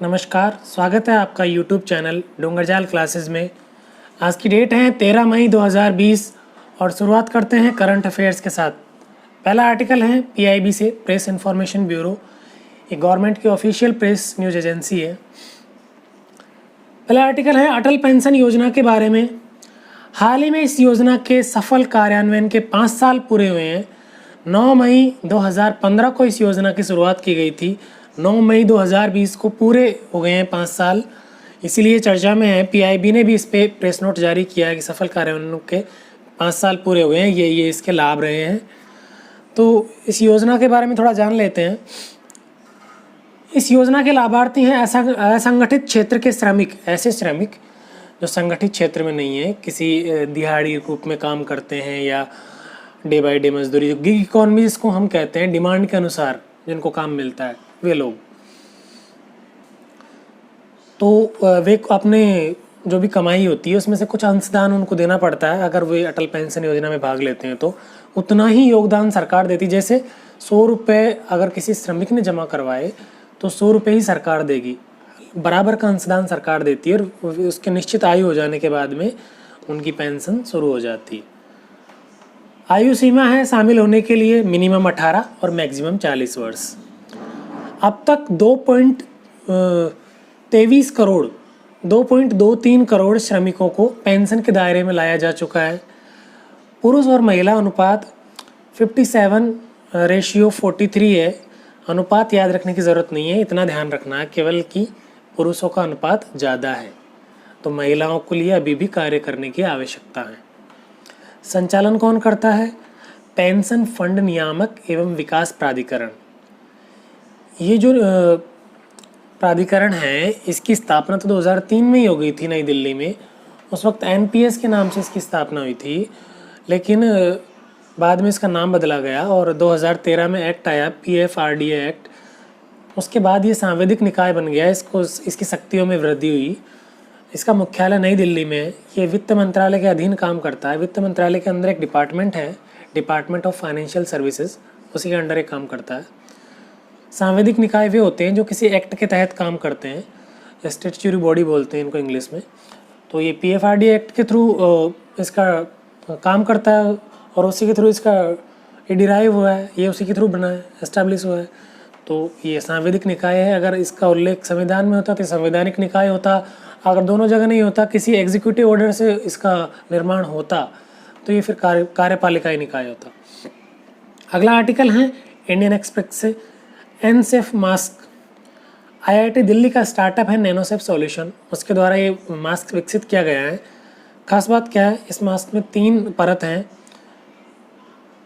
नमस्कार, स्वागत है आपका यूट्यूब चैनल डोंगरजाल क्लासेस में। आज की डेट है 13 मई 2020 और शुरुआत करते हैं करंट अफेयर्स के साथ। पहला आर्टिकल है पीआईबी से, प्रेस इंफॉर्मेशन ब्यूरो, एक गवर्नमेंट की ऑफिशियल प्रेस न्यूज़ एजेंसी है। पहला आर्टिकल है अटल पेंशन योजना के बारे में। हाल ही में इस योजना के सफल कार्यान्वयन के 5 साल पूरे हुए हैं। 9 मई 2015 को इस योजना की शुरुआत की गई थी। 9 मई 2020 को पूरे हो गए हैं 5 साल, इसीलिए चर्चा में है। पीआईबी ने भी इस पे प्रेस नोट जारी किया है कि सफल कार्यान्वयन के 5 साल पूरे हो गए हैं, ये इसके लाभ रहे हैं। तो इस योजना के बारे में थोड़ा जान लेते हैं। इस योजना के लाभार्थी हैं असंगठित क्षेत्र के श्रमिक, ऐसे श्रमिक जो संगठित क्षेत्र में नहीं है, किसी दिहाड़ी रूप में काम करते हैं या डे बाय डे मजदूरी, जो गिग इकॉनमी जिसको हम कहते हैं, डिमांड के अनुसार जिनको काम मिलता है, वे लोग। तो वे अपने जो भी कमाई होती है उसमें से कुछ अंशदान उनको देना पड़ता है। अगर वे अटल पेंशन योजना में भाग लेते हैं तो उतना ही योगदान सरकार देती है। जैसे 100 रुपये अगर किसी श्रमिक ने जमा करवाए तो 100 रुपये ही सरकार देगी, बराबर का अंशदान सरकार देती है। और उसके निश्चित आयु हो जाने के बाद में उनकी पेंशन शुरू हो जाती है। आयु सीमा है शामिल होने के लिए मिनिमम 18 और मैक्सिमम 40 वर्ष। अब तक 2.23 करोड़ श्रमिकों को पेंशन के दायरे में लाया जा चुका है। पुरुष और महिला अनुपात 57:43 है। अनुपात याद रखने की ज़रूरत नहीं है, इतना ध्यान रखना है केवल कि पुरुषों का अनुपात ज़्यादा है, तो महिलाओं के लिए अभी भी कार्य करने की आवश्यकता है। संचालन कौन करता है? पेंशन फंड नियामक एवं विकास प्राधिकरण। ये जो प्राधिकरण है, इसकी स्थापना तो 2003 में ही हो गई थी नई दिल्ली में। उस वक्त एनपीएस के नाम से इसकी स्थापना हुई थी, लेकिन बाद में इसका नाम बदला गया और 2013 में एक्ट आया, पीएफआरडीए एक्ट। उसके बाद ये सांविधिक निकाय बन गया, इसकी शक्तियों में वृद्धि हुई। इसका मुख्यालय नई दिल्ली में है। ये वित्त मंत्रालय के अधीन काम करता है। वित्त मंत्रालय के अंदर एक डिपार्टमेंट है, डिपार्टमेंट ऑफ फाइनेंशियल सर्विसेज, उसी के अंडर एक काम करता है। सांविधिक निकाय वे होते हैं जो किसी एक्ट के तहत काम करते हैं, स्टैट्यूटरी बॉडी बोलते हैं इनको इंग्लिश में। तो ये पीएफआरडीए एक्ट के थ्रू इसका काम करता है और उसी के थ्रू इसका ये डिराइव हुआ है, ये उसी के थ्रू बना है, एस्टैब्लिश हुआ है। तो ये सांविधिक निकाय है। अगर इसका उल्लेख संविधान में होता तो संवैधानिक निकाय होता। अगर दोनों जगह नहीं होता, किसी एग्जीक्यूटिव ऑर्डर से इसका निर्माण होता, तो ये फिर कार्यपालिकाई निकाय होता। अगला आर्टिकल है इंडियन एक्सप्रेस से, एनसेफ मास्क। आईआईटी दिल्ली का स्टार्टअप है नैनोसेफ सॉल्यूशन, उसके द्वारा ये मास्क विकसित किया गया है। खास बात क्या है, इस मास्क में 3 परत हैं।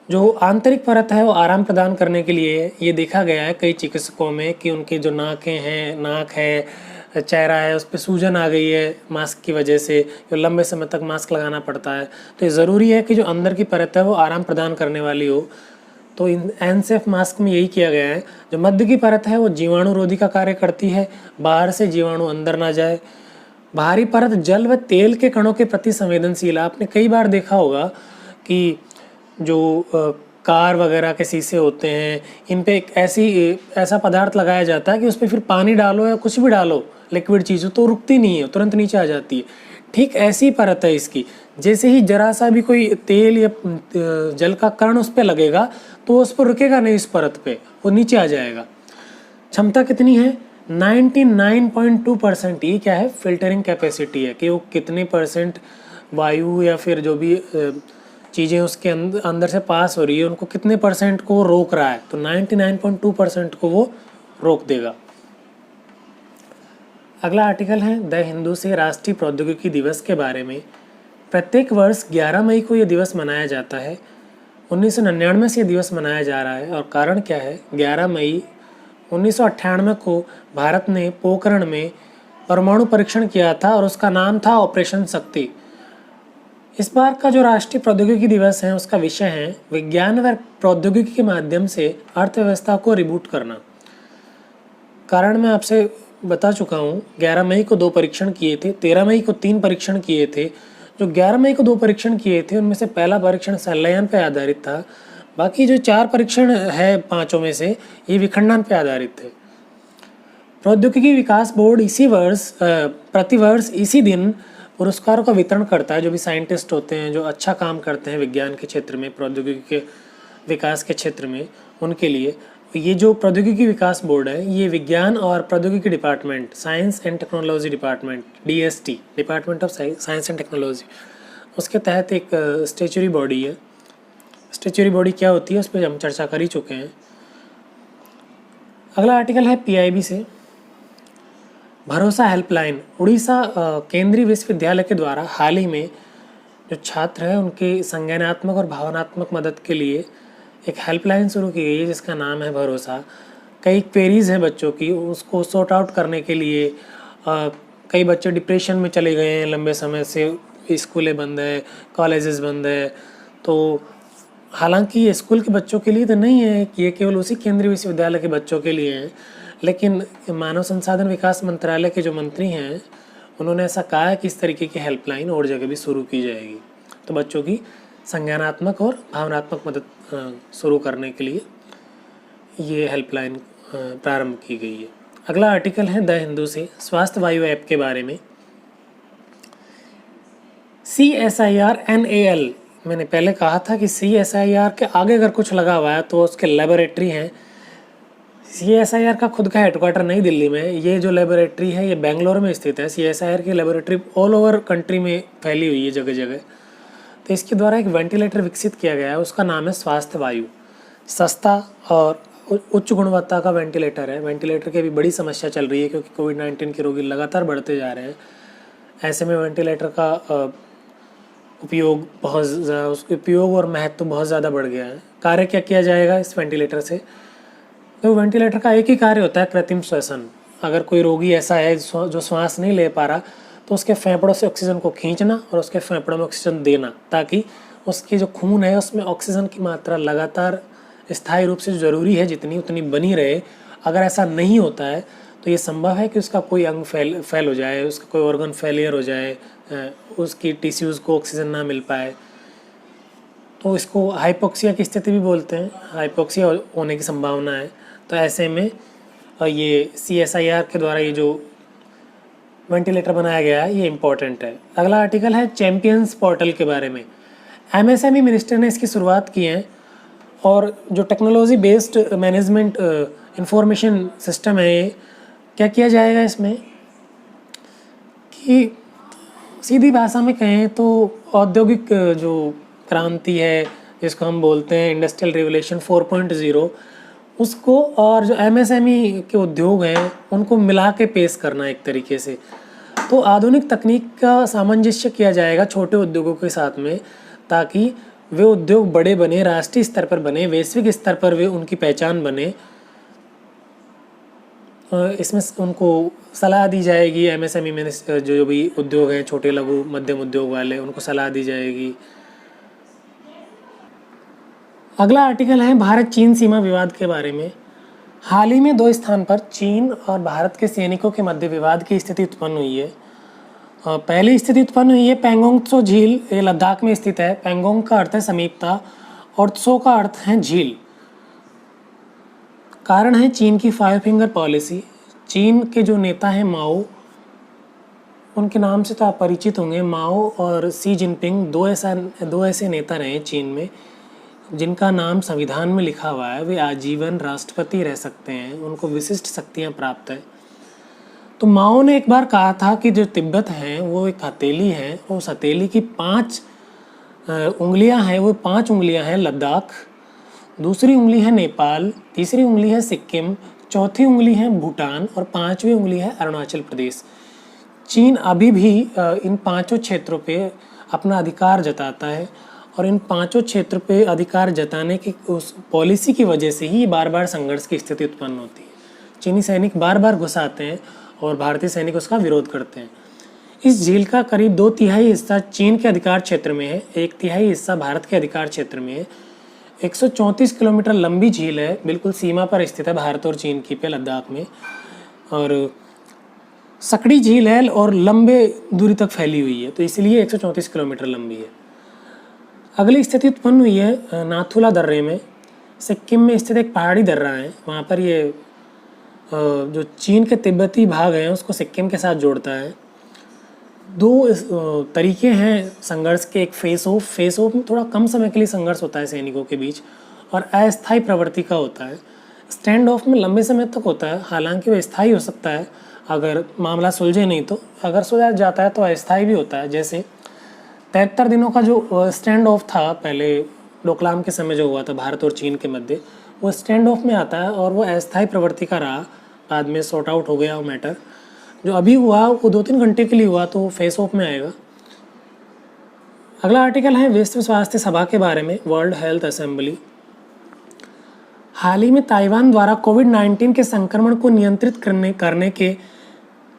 जो आंतरिक परत है वो आराम प्रदान करने के लिए ये देखा गया है कई चिकित्सकों में कि उनके जो नाक है, चेहरा है, उस पर सूजन आ गई है मास्क की वजह से, जो लंबे समय तक मास्क लगाना पड़ता है। तो ये ज़रूरी है कि जो अंदर की परत है वो आराम प्रदान करने वाली हो। तो इन एनसेफ मास्क में यही किया गया है। जो मध्य की परत है वो जीवाणुरोधी का कार्य करती है, बाहर से जीवाणु अंदर ना जाए। बाहरी परत जल व तेल के कणों के प्रति संवेदनशील है। आपने कई बार देखा होगा कि जो कार वगैरह के शीशे होते हैं, इन पे एक ऐसा पदार्थ लगाया जाता है कि उस पर फिर पानी डालो या कुछ भी डालो, लिक्विड चीज़, तो रुकती नहीं है, तुरंत नीचे आ जाती है। ठीक ऐसी परत है इसकी। जैसे ही जरा सा भी कोई तेल या जल का कण उस पर लगेगा तो उस पर रुकेगा नहीं, इस परत पे वो नीचे आ जाएगा। क्षमता कितनी है? 99.2%। ये क्या है? फिल्टरिंग कैपेसिटी है कि वो कितने % वायु या फिर जो भी चीज़ें उसके अंदर से पास हो रही है उनको कितने % को रोक रहा है। तो 99.2% को वो रोक देगा। अगला आर्टिकल है द हिंदू से, राष्ट्रीय प्रौद्योगिकी दिवस के बारे में। प्रत्येक वर्ष 11 मई को ये दिवस मनाया जाता है। 1999 से ये दिवस मनाया जा रहा है। और कारण क्या है? 11 मई 1998 को भारत ने पोखरण में परमाणु परीक्षण किया था और उसका नाम था ऑपरेशन शक्ति। इस बार का जो राष्ट्रीय प्रौद्योगिकी दिवस है उसका विषय है विज्ञान व प्रौद्योगिकी के माध्यम से अर्थव्यवस्था को रिबूट करना। कारण मैं आपसे बता चुका हूँ। 11 मई को 2 परीक्षण किए थे, 13 मई को 3 परीक्षण किए थे। जो 11 मई को 2 परीक्षण किए थे उनमें से पहला परीक्षण संलयन पर आधारित था। बाकी जो 4 परीक्षण है 5 में से, ये विखंडन पर आधारित थे। प्रौद्योगिकी विकास बोर्ड इसी वर्ष प्रतिवर्ष इसी दिन पुरस्कारों का वितरण करता है। जो भी साइंटिस्ट होते हैं, जो अच्छा काम करते हैं विज्ञान के क्षेत्र में, प्रौद्योगिकी के विकास के क्षेत्र में, उनके लिए ये जो प्रौद्योगिकी विकास बोर्ड है, ये विज्ञान और प्रौद्योगिकी department, science and technology department, DST, department of science and technology, उसके तहत एक स्टेचुरी बॉडी है। स्टेचुरी बॉडी क्या होती है उस पर हम चर्चा कर ही चुके हैं। अगला आर्टिकल है PIB से, भरोसा हेल्पलाइन। उड़ीसा केंद्रीय विश्वविद्यालय के द्वारा हाल ही में जो छात्र हैं उनके संज्ञानात्मक और भावनात्मक मदद के लिए एक हेल्पलाइन शुरू की गई है जिसका नाम है भरोसा। कई क्वेरीज़ हैं बच्चों की, उसको सॉर्ट आउट करने के लिए कई बच्चे डिप्रेशन में चले गए हैं, लंबे समय से स्कूलें बंद है, कॉलेजेस बंद है। तो हालांकि ये स्कूल के बच्चों के लिए तो नहीं है, कि ये केवल उसी केंद्रीय विश्वविद्यालय के बच्चों के लिए हैं, लेकिन मानव संसाधन विकास मंत्रालय के जो मंत्री हैं उन्होंने ऐसा कहा है कि इस तरीके की हेल्पलाइन और जगह भी शुरू की जाएगी। तो बच्चों की संज्ञानात्मक और भावनात्मक मदद शुरू करने के लिए ये हेल्पलाइन प्रारंभ की गई है। अगला आर्टिकल है द हिंदू से, स्वास्थ्य वायु ऐप के बारे में। CSIR NAL, मैंने पहले कहा था कि CSIR के आगे अगर कुछ लगा हुआ है तो उसके लेबोरेटरी हैं। CSIR का खुद का हेडक्वार्टर नई दिल्ली में, ये जो लेबोरेटरी है ये बेंगलोर में स्थित है। CSIR की लेबोरेटरी ऑल ओवर कंट्री में फैली हुई है, जगह जगह। तो इसके द्वारा एक वेंटिलेटर विकसित किया गया है, उसका नाम है स्वास्थ्य वायु। सस्ता और उच्च गुणवत्ता का वेंटिलेटर है। वेंटिलेटर की भी बड़ी समस्या चल रही है क्योंकि कोविड-19 के रोगी लगातार बढ़ते जा रहे हैं। ऐसे में वेंटिलेटर का उसके उपयोग और महत्व बहुत ज़्यादा बढ़ गया है। कार्य क्या किया जाएगा इस वेंटिलेटर से? तो वेंटिलेटर का एक ही कार्य होता है, कृत्रिम श्वसन। अगर कोई रोगी ऐसा है जो श्वास नहीं ले पा रहा तो उसके फेफड़ों से ऑक्सीजन को खींचना और उसके फेफड़ों में ऑक्सीजन देना, ताकि उसकी जो खून है उसमें ऑक्सीजन की मात्रा लगातार स्थायी रूप से ज़रूरी है जितनी उतनी बनी रहे। अगर ऐसा नहीं होता है तो ये संभव है कि उसका कोई अंग फेल हो जाए, उसका कोई ऑर्गन फेलियर हो जाए, उसकी टिश्यूज़ को ऑक्सीजन ना मिल पाए। तो इसको हाइपोक्सिया की स्थिति भी बोलते हैं, हाइपोक्सिया होने की संभावना है। तो ऐसे में ये CSIR के द्वारा ये जो वेंटिलेटर बनाया गया है ये इम्पोर्टेंट है। अगला आर्टिकल है चैम्पियंस पोर्टल के बारे में। MSME मिनिस्टर ने इसकी शुरुआत की है और जो technology based management information system है, ये क्या किया जाएगा इसमें कि सीधी भाषा में कहें तो औद्योगिक जो क्रांति है जिसको हम बोलते हैं इंडस्ट्रियल रिवोल्यूशन 4.0, उसको और जो MSME के उद्योग हैं उनको मिला के पेश करना एक तरीके से। तो आधुनिक तकनीक का सामंजस्य किया जाएगा छोटे उद्योगों के साथ में, ताकि वे उद्योग बड़े बने, राष्ट्रीय स्तर पर बने, वैश्विक स्तर पर वे उनकी पहचान बने। इसमें उनको सलाह दी जाएगी, MSME में जो भी उद्योग हैं, छोटे लघु मध्यम उद्योग वाले, उनको सलाह दी जाएगी। अगला आर्टिकल है भारत चीन सीमा विवाद के बारे में। हाल ही में 2 स्थान पर चीन और भारत के सैनिकों के मध्य विवाद की स्थिति उत्पन्न हुई है। पहली स्थिति उत्पन्न हुई है पैंगोंग त्सो झील, ये लद्दाख में स्थित है। पैंगोंग का अर्थ है समीपता और त्सो का अर्थ है झील। कारण है चीन की 5 फिंगर पॉलिसी। चीन के जो नेता हैं माओ, उनके नाम से तो आप परिचित होंगे। माओ और शी जिनपिंग दो ऐसे नेता रहे चीन में जिनका नाम संविधान में लिखा हुआ है। वे आजीवन राष्ट्रपति रह सकते हैं, उनको विशिष्ट शक्तियाँ प्राप्त है। तो माओ ने एक बार कहा था कि जो तिब्बत है वो एक हथेली है, उस हथेली की 5 उंगलियां हैं, वो 5 उंगलियां हैं लद्दाख, दूसरी उंगली है नेपाल, तीसरी उंगली है सिक्किम, चौथी उंगली है भूटान और 5वीं उंगली है अरुणाचल प्रदेश। चीन अभी भी इन 5 क्षेत्रों पे अपना अधिकार जताता है और इन 5 क्षेत्र पे अधिकार जताने की उस पॉलिसी की वजह से ही बार बार संघर्ष की स्थिति उत्पन्न होती है। चीनी सैनिक बार बार घुस आते हैं और भारतीय सैनिक उसका विरोध करते हैं। इस झील का करीब 2/3 हिस्सा चीन के अधिकार क्षेत्र में है, 1/3 हिस्सा भारत के अधिकार क्षेत्र में है। 134 किलोमीटर लंबी झील है, बिल्कुल सीमा पर स्थित है भारत और चीन की पे लद्दाख में, और सकड़ी झील है और लंबे दूरी तक फैली हुई है, तो इसलिए 134 किलोमीटर लंबी है। अगली स्थिति उत्पन्न हुई है नाथुला दर्रे में। सिक्किम में स्थित एक पहाड़ी दर्रा है, वहाँ पर ये जो चीन के तिब्बती भाग हैं उसको सिक्किम के साथ जोड़ता है। दो तरीके हैं संघर्ष के, एक फेस ऑफ में थोड़ा कम समय के लिए संघर्ष होता है सैनिकों के बीच, और अस्थायी प्रवृत्ति का होता है। स्टैंड ऑफ में लंबे समय तक होता है, हालांकि वह स्थायी हो सकता है अगर मामला सुलझे नहीं तो, अगर सुलझा जाता है तो अस्थायी भी होता है। जैसे 73 दिनों का जो स्टैंड ऑफ था पहले डोकलाम के समय जो हुआ था भारत और चीन के मध्य, वो स्टैंड ऑफ में आता है और वो अस्थायी प्रवृत्ति का रहा, बाद में सॉर्ट आउट हो गया वो मैटर। जो अभी हुआ वो 2-3 घंटे के लिए हुआ तो फेस ऑफ में आएगा। अगला आर्टिकल है विश्व स्वास्थ्य सभा के बारे में, वर्ल्ड हेल्थ असेंबली। हाल ही में ताइवान द्वारा कोविड-19 के संक्रमण को नियंत्रित करने के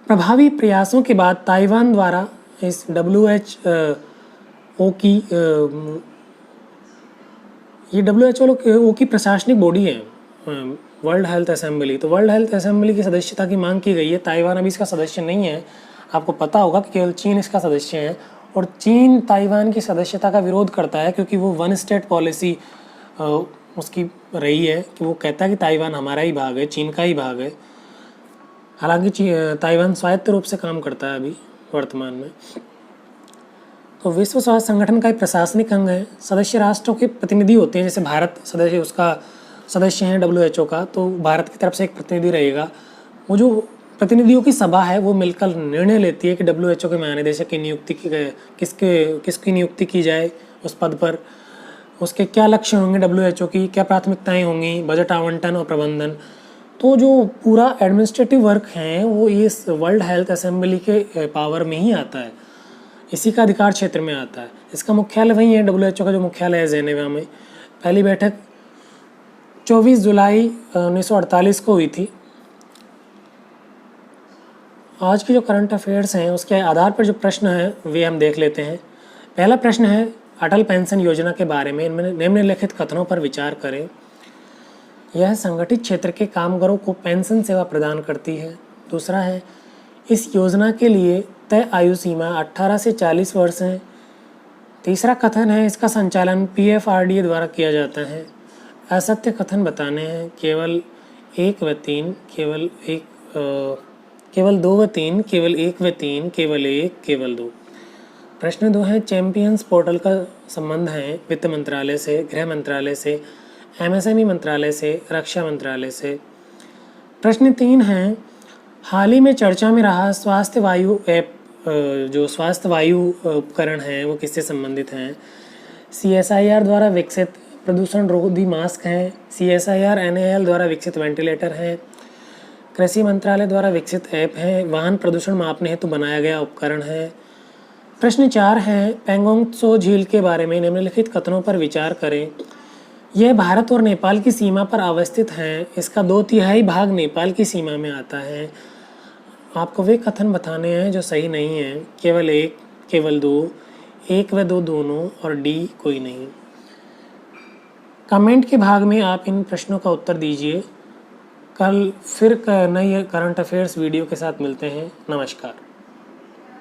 प्रभावी प्रयासों के बाद ताइवान द्वारा इस WHO की ये WHO की प्रशासनिक बॉडी है वर्ल्ड हेल्थ असेंबली। तो वर्ल्ड हेल्थ असेंबली की सदस्यता की मांग की गई है। ताइवान अभी इसका सदस्य नहीं है, आपको पता होगा कि केवल चीन इसका सदस्य है, और चीन ताइवान की सदस्यता का विरोध करता है क्योंकि वो वन स्टेट पॉलिसी उसकी रही है कि वो कहता है कि ताइवान हमारा ही भाग है, चीन का ही भाग है। हालांकि ताइवान स्वायत्त रूप से काम करता है अभी वर्तमान में। तो विश्व स्वास्थ्य संगठन का एक प्रशासनिक अंग है, सदस्य राष्ट्रों के प्रतिनिधि होते हैं। जैसे भारत सदस्य उसका सदस्य हैं WHO का, तो भारत की तरफ से एक प्रतिनिधि रहेगा। वो जो प्रतिनिधियों की सभा है वो मिलकर निर्णय लेती है कि WHO के महानिदेशक की नियुक्ति किसकी नियुक्ति की जाए उस पद पर, उसके क्या लक्ष्य होंगे, WHO की क्या प्राथमिकताएं होंगी, बजट आवंटन और प्रबंधन। तो जो पूरा एडमिनिस्ट्रेटिव वर्क है वो इस वर्ल्ड हेल्थ असेंबली के पावर में ही आता है, इसी का अधिकार क्षेत्र में आता है। इसका मुख्यालय वही है, WHO का जो मुख्यालय है जेनेवा में। पहली बैठक 24 जुलाई 1948 को हुई थी। आज की जो करंट अफेयर्स हैं उसके आधार पर जो प्रश्न हैं वे हम देख लेते हैं। पहला प्रश्न है अटल पेंशन योजना के बारे में निम्नलिखित कथनों पर विचार करें। यह संगठित क्षेत्र के कामगारों को पेंशन सेवा प्रदान करती है। दूसरा है इस योजना के लिए तय आयु सीमा 18 से 40 वर्ष है। तीसरा कथन है इसका संचालन PFRDA द्वारा किया जाता है। असत्य कथन बताने हैं, केवल 1 व 3, केवल 2 व 3, केवल 1 व 3, केवल 1, केवल 2। प्रश्न 2 है चैंपियंस पोर्टल का संबंध है वित्त मंत्रालय से, गृह मंत्रालय से, MSME मंत्रालय से, रक्षा मंत्रालय से। प्रश्न 3 है हाल ही में चर्चा में रहा स्वास्थ्य वायु ऐप, जो स्वास्थ्य वायु उपकरण हैं वो किससे संबंधित हैं। CSIR द्वारा विकसित प्रदूषण रोधी मास्क हैं, CSIR NAL द्वारा विकसित वेंटिलेटर हैं, कृषि मंत्रालय द्वारा विकसित ऐप है, वाहन प्रदूषण मापने हेतु बनाया गया उपकरण है। प्रश्न 4 है पेंगोंग त्सो झील के बारे में निम्नलिखित कथनों पर विचार करें। यह भारत और नेपाल की सीमा पर अवस्थित है। इसका 2/3 भाग नेपाल की सीमा में आता है। आपको वे कथन बताने हैं जो सही नहीं है, केवल 1, केवल 2, 1 व 2 दोनों, और D कोई नहीं। कमेंट के भाग में आप इन प्रश्नों का उत्तर दीजिए। कल फिर नई करंट अफेयर्स वीडियो के साथ मिलते हैं। नमस्कार।